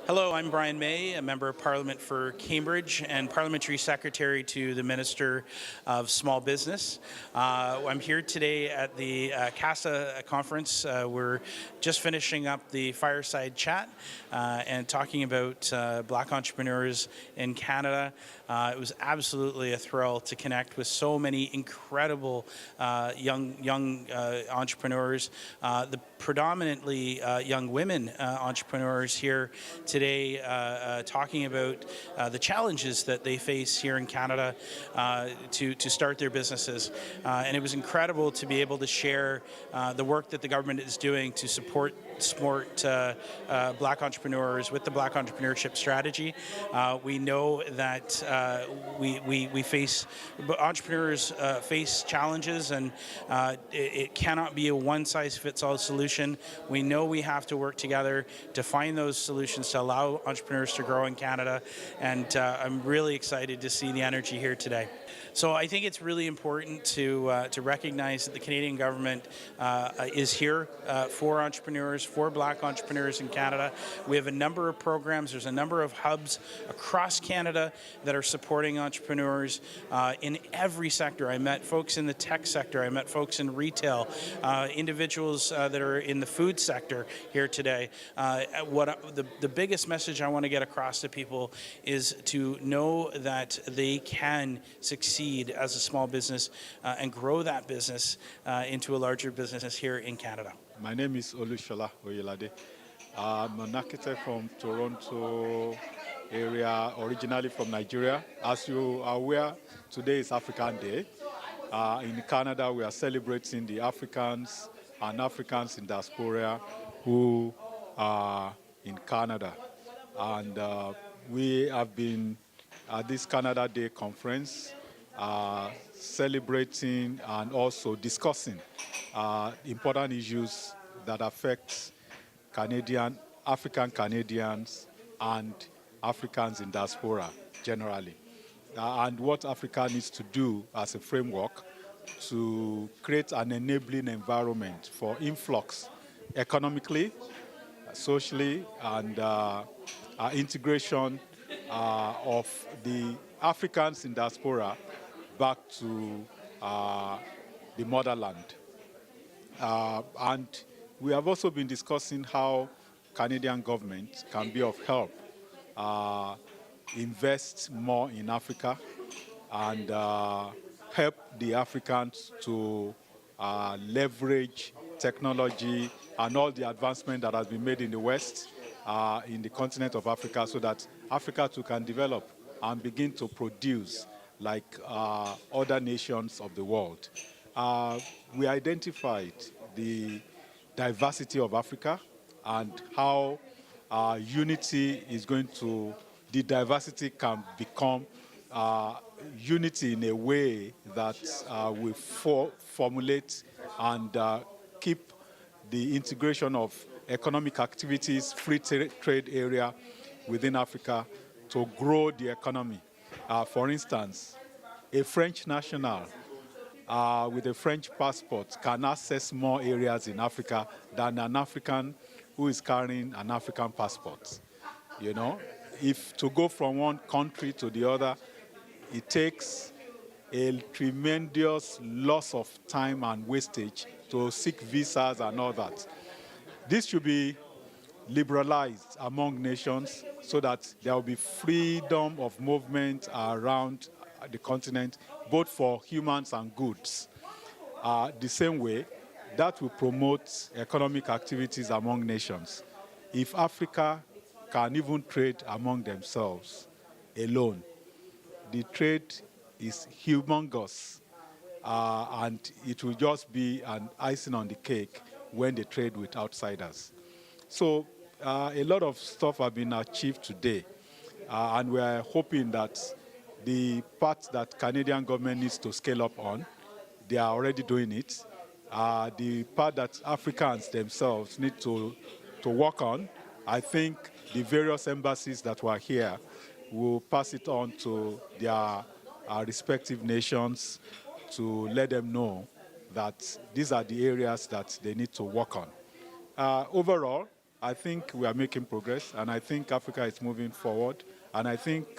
Hello, I'm Brian May, a Member of Parliament for Cambridge and Parliamentary Secretary to the Minister of Small Business. I'm here today at the CASA conference. We're just finishing up the fireside chat and talking about Black entrepreneurs in Canada. It was absolutely a thrill to connect with so many incredible young entrepreneurs, the predominantly young women entrepreneurs here today, talking about the challenges that they face here in Canada to start their businesses. And it was incredible to be able to share the work that the government is doing to support Black entrepreneurs with the Black entrepreneurship strategy. We know that we face entrepreneurs face challenges, and it cannot be a one-size-fits-all solution. We know we have to work together to find those solutions to allow entrepreneurs to grow in Canada, and I'm really excited to see the energy here today. So I think it's really important to recognize that the Canadian government is here for entrepreneurs, for Black entrepreneurs in Canada. We have a number of programs. There's a number of hubs across Canada that are supporting entrepreneurs in every sector. I met folks in the tech sector. I met folks in retail, individuals that are in the food sector here today. The biggest message I want to get across to people is to know that they can succeed as a small business and grow that business into a larger business here in Canada. My name is Olushola Oyelade. I'm an architect from Toronto area, originally from Nigeria. As you are aware, today is African Day. In Canada, we are celebrating the Africans and Africans in diaspora who are in Canada. And we have been at this Canada Day conference celebrating and also discussing important issues that affect African Canadians and Africans in diaspora generally, and what Africa needs to do as a framework to create an enabling environment for influx economically, socially, and integration of the Africans in diaspora back to the motherland. And we have also been discussing how Canadian government can be of help, invest more in Africa, and help the Africans to leverage technology and all the advancement that has been made in the West, in the continent of Africa, so that Africa too can develop and begin to produce like other nations of the world. We identified the diversity of Africa and how unity is going to, the diversity can become unity in a way that we formulate and keep the integration of economic activities, free trade area within Africa to grow the economy. For instance, a French national with a French passport can access more areas in Africa than an African who is carrying an African passport. You know, if to go from one country to the other, it takes a tremendous loss of time and wastage to seek visas and all that. This should be liberalized among nations so that there will be freedom of movement around the continent, both for humans and goods. The same way, that will promote economic activities among nations. If Africa can even trade among themselves alone, the trade is humongous, and it will just be an icing on the cake when they trade with outsiders. So a lot of stuff have been achieved today, and we are hoping that the part that Canadian government needs to scale up on, they are already doing it. The part that Africans themselves need to work on, I think the various embassies that were here will pass it on to their respective nations to let them know that these are the areas that they need to work on. Overall, I think we are making progress, and I think Africa is moving forward, and I think